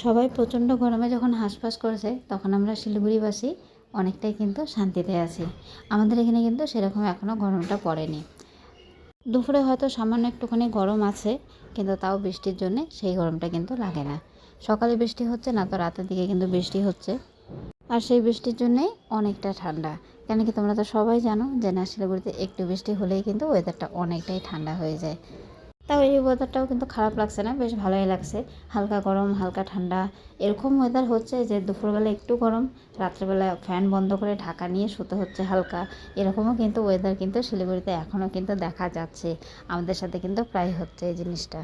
সবাই প্রচণ্ড গরমে যখন হাঁসফাঁস করেছে তখন আমরা শিলিগুড়িবাসী অনেকটাই কিন্তু শান্তিতে আছি। আমাদের এখানে কিন্তু সেরকম এখনও গরমটা পড়েনি। দুপুরে হয়তো সামান্য একটুখানি গরম আছে, কিন্তু তাও বৃষ্টির জন্যে সেই গরমটা কিন্তু লাগে না। সকালে বৃষ্টি হচ্ছে না তো রাতের দিকে কিন্তু বৃষ্টি হচ্ছে, আর সেই বৃষ্টির জন্যেই অনেকটা ঠান্ডা। কেন কি তোমরা তো সবাই জানো যে না, শিলিগুড়িতে একটু বৃষ্টি হলেই কিন্তু ওয়েদারটা অনেকটাই ঠান্ডা হয়ে যায়। তাও এই ওয়েদারটাও কিন্তু খারাপ লাগছে না, বেশ ভালোই লাগছে। হালকা গরম হালকা ঠান্ডা এরকম ওয়েদার হচ্ছে যে দুপুরবেলা একটু গরম, রাত্রেবেলা ফ্যান বন্ধ করে ঢাকা নিয়ে শুতে হচ্ছে হালকা। এরকমও কিন্তু ওয়েদার কিন্তু শিলিগুড়িতে এখনও কিন্তু দেখা যাচ্ছে। আমাদের সাথে কিন্তু প্রায় হচ্ছে এই জিনিসটা।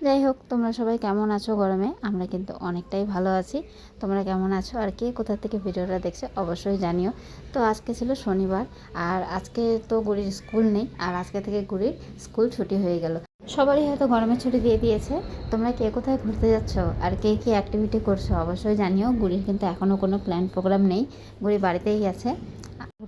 যাই হোক, তোমরা সবাই কেমন আছো গরমে? আমরা কিন্তু অনেকটাই ভালো আছি। তোমরা কেমন আছো আর কে কোথা থেকে ভিডিওটা দেখছো অবশ্যই জানিও। তো আজকে ছিল শনিবার, আর আজকে তো গুড়ির স্কুল নেই, আর আজকে থেকে গুড়ির স্কুল ছুটি হয়ে গেল। সবারই হয়তো গরমের ছুটি দিয়ে দিয়েছে। তোমরা কে কোথায় ঘুরতে যাচ্ছ আর কে কী অ্যাক্টিভিটি করছো অবশ্যই জানিও। গুড়ির কিন্তু এখনও কোনো প্ল্যান প্রোগ্রাম নেই, গুড়ি বাড়িতেই আছে।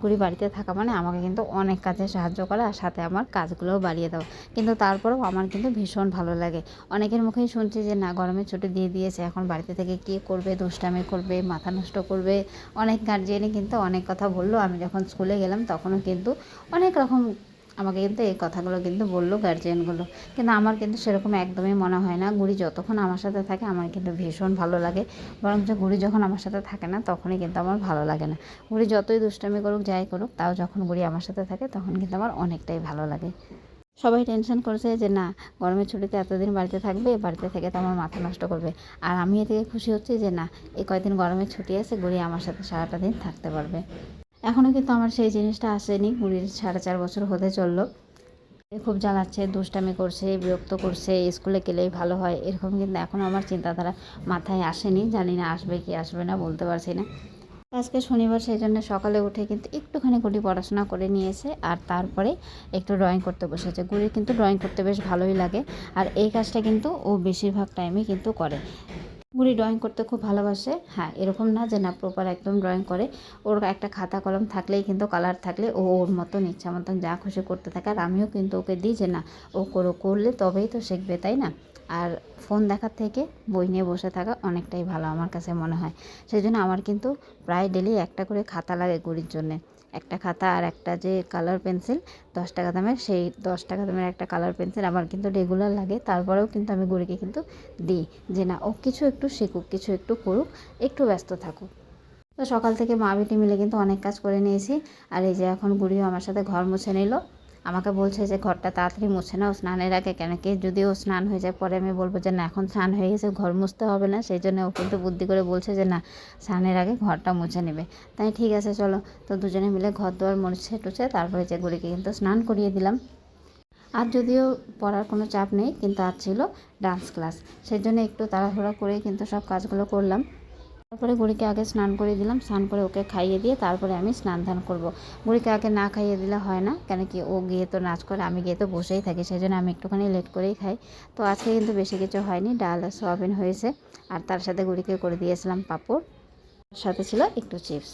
গুড়ি বাড়িতে থাকা মানে আমাকে কিন্তু অনেক কাজে সাহায্য করা, আর সাথে আমার কাজগুলোও বাড়িয়ে দাও। কিন্তু তারপরেও আমার কিন্তু ভীষণ ভালো লাগে। অনেকের মুখেই শুনছি যে না, গরমের ছুটি দিয়ে দিয়েছে, এখন বাড়িতে থেকে কী করবে, দুষ্টামি করবে, মাথা নষ্ট করবে। অনেক গার্জিয়ানই কিন্তু অনেক কথা বললো। আমি যখন স্কুলে গেলাম তখনও কিন্তু অনেক রকম আমাকে কিন্তু এই কথাগুলো কিন্তু বললো গার্জিয়ানগুলো। কিন্তু আমার কিন্তু সেরকম একদমই মনে হয় না। গুড়ি যতক্ষণ আমার সাথে থাকে আমার কিন্তু ভীষণ ভালো লাগে, বরঞ্চ গুড়ি যখন আমার সাথে থাকে না তখনই কিন্তু আমার ভালো লাগে না। গুড়ি যতই দুষ্টামি করুক যাই করুক, তাও যখন গুড়ি আমার সাথে থাকে তখন কিন্তু আমার অনেকটাই ভালো লাগে। সবাই টেনশন করছে যে না, গরমের ছুটিতে এতদিন বাড়িতে থাকবে, বাড়িতে থেকে তো আমার মাথা নষ্ট করবে। আর আমি এদিকে খুশি হচ্ছি যে না, এই কয়েকদিন গরমের ছুটি আছে, গুড়ি আমার সাথে সারাটা দিন থাকতে পারবে। এখনও কিন্তু আমার সেই জিনিসটা আসেনি। গুড়ির 4.5 বছর হতে চললো। খুব জ্বালাচ্ছে, দুষ্টামি করছে, বিরক্ত করছে, স্কুলে গেলেই ভালো হয়, এরকম কিন্তু এখনও আমার চিন্তাধারা মাথায় আসেনি। জানি না আসবে কি আসবে না, বলতে পারছি না। আজকে শনিবার, সেই জন্য সকালে উঠে কিন্তু একটুখানি গুড়ি পড়াশোনা করে নিয়েছে, আর তারপরে একটু ড্রয়িং করতে বসেছে। গুড়ির কিন্তু ড্রয়িং করতে বেশ ভালোই লাগে, আর এই কাজটা কিন্তু ও বেশিরভাগ টাইমে কিন্তু করে। গুড়ি ড্রয়িং করতে খুব ভালোবাসে। হ্যাঁ, এরকম না যে না প্রপার একদম ড্রয়িং করে। ওর একটা খাতা কলম থাকলেই কিন্তু, কালার থাকলে ও ওর মতন ইচ্ছা মতন যা খুশি করতে থাকে। আর আমিও কিন্তু ওকে দিই যে না, ও করলে তবেই তো শিখবে, তাই না? আর ফোন দেখার থেকে বই নিয়ে বসে থাকা অনেকটাই ভালো আমার কাছে মনে হয়। সেই জন্য আমার কিন্তু প্রায় ডেলি একটা করে খাতা লাগে গুড়ির জন্যে। একটা খাতা আর একটা যে কালার পেন্সিল 10 টাকা দামের, সেই 10 টাকা দামের একটা কালার পেন্সিল আমার কিন্তু রেগুলার লাগে। তারপরেও কিন্তু আমি গুড়িকে কিন্তু দিই যে না, ও কিছু একটু শিখুক, কিছু একটু করুক, একটু ব্যস্ত থাকুক। তো সকাল থেকে মা বেটি মিলে কিন্তু অনেক কাজ করে নিয়েছি। আর এই যে এখন গুড়িও আমার সাথে ঘর মুছে নিল। আমাকে বলছে যে ঘরটা তাড়াতাড়ি মুছে নাও স্নানের আগে, কেন কি যদি ও স্নান হয়ে যায় পরে আমি বলবো যে না এখন স্নান হয়ে গেছে, ঘর মুছতে হবে না। সেই জন্য ও কিন্তু বুদ্ধি করে বলছে যে না, স্নানের আগে ঘরটা মুছে নেবে। তাই ঠিক আছে চলো, তো দুজনে মিলে ঘর দুয়ার মুছে টুছে তারপরে যে গুড়িকে কিন্তু স্নান করিয়ে দিলাম। আর যদিও পড়ার কোনো চাপ নেই, কিন্তু আজ ছিল ডান্স ক্লাস, সেই জন্য একটু তাড়াহুড়া করে কিন্তু সব কাজগুলো করলাম। তারপরে গুড়িকে আগে স্নান করে দিলাম, স্নান করে ওকে খাইয়ে দিয়ে তারপরে আমি স্নান ধান করবো। গুড়িকে আগে না খাইয়ে দিলে হয় না, কেন কি ও গিয়ে তো নাচ করে, আমি গিয়ে তো বসেই থাকি, সেই জন্য আমি একটুখানি লেট করেই খাই। তো আজকে কিন্তু বেশি কিছু হয়নি, ডাল আর সোয়াবিন হয়েছে, আর তার সাথে গুড়িকে করে দিয়েছিলাম পাঁপড়, সাথে ছিল একটু চিপস।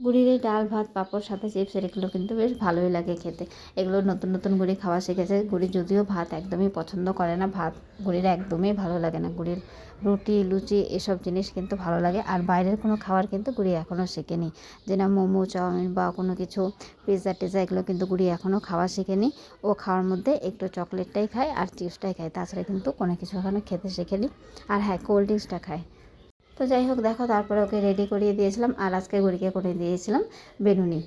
গুড়ির এই ডাল ভাত পাঁপড় সাথে চিপস এগুলো কিন্তু বেশ ভালোই লাগে খেতে। এগুলো নতুন নতুন গুড়ি খাওয়া শিখেছে। গুড়ি যদিও ভাত একদমই পছন্দ করে না, ভাত গুড়ির একদমই ভালো লাগে না। গুড়ির রুটি লুচি এসব জিনিস কিন্তু ভালো লাগে। আর বাইরের কোনো খাবার কিন্তু গুড়ি এখনও শেখেনি, যে না মোমো চাউমিন বা কোনো কিছু পিৎজা টিৎজা, এগুলো কিন্তু গুড়ি এখনও খাওয়া শেখেনি। ও খাওয়ার মধ্যে একটু চকলেটটাই খায় আর চিপসটাই খায়, তাছাড়া কিন্তু কোনো কিছু এখনও খেতে শেখেনি। আর হ্যাঁ, কোল্ড ড্রিঙ্কসটা খায়। তো যাই হোক, দেখো তারপরে ওকে রেডি করিয়ে দিয়েছিলাম, আর আজকে গুড়িকে করে দিয়েছিলাম বেনুনি।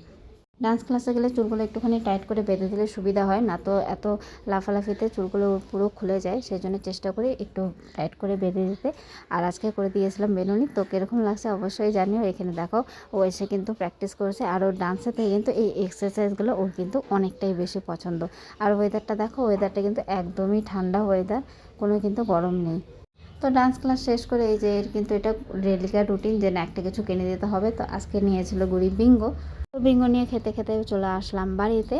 ডান্স ক্লাসে গেলে চুলগুলো একটুখানি টাইট করে বেঁধে দিলে সুবিধা হয়, না তো এত লাফালাফিতে চুলগুলো পুরো খুলে যায়, সেই জন্য চেষ্টা করি একটু টাইট করে বেঁধে দিতে। আর আজকে করে দিয়েছিলাম বেনুনি। তো কীরকম লাগছে অবশ্যই জানিও। এখানে দেখো ও এসে কিন্তু প্র্যাকটিস করেছে, আর ওর ডান্সের থেকে কিন্তু এই এক্সারসাইজগুলো ওর কিন্তু অনেকটাই বেশি পছন্দ। আর ওয়েদারটা দেখো, ওয়েদারটা কিন্তু একদমই ঠান্ডা ওয়েদার, কোনো কিন্তু গরম নেই। তো ডান্স ক্লাস শেষ করে এই যে এর কিন্তু এটা রেলিকার রুটিন যে না একটা কিছু কিনে দিতে হবে। তো আজকে নিয়েছিল গুড়ি বিঙ্গো। তো বিঙ্গো নিয়ে খেতে খেতে চলে আসলাম বাড়িতে।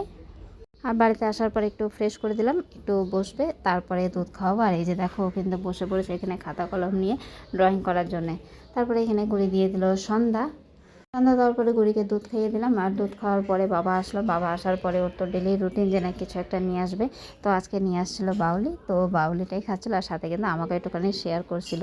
আর বাড়িতে আসার পর একটু ফ্রেশ করে দিলাম, একটু বসবে, তারপরে দুধ খাওয়াবো। আর এই যে দেখো কিন্তু বসে পড়েছে এখানে খাতা কলম নিয়ে ড্রয়িং করার জন্যে। তারপরে এখানে গুড়ি দিয়ে দিল সন্ধ্যা। সন্ধ্যা দেওয়ার পরে গুড়িকে দুধ খাইয়ে দিলাম। আর দুধ খাওয়ার পরে বাবা আসলো। বাবা আসার পরে ওর তো ডেলি রুটিন যে না কিছু একটা নিয়ে আসবে। তো আজকে নিয়ে আসছিলো বাউলি, তো বাউলিটাই খাচ্ছিলো, আর সাথে কিন্তু আমাকে একটুখানি শেয়ার করছিল।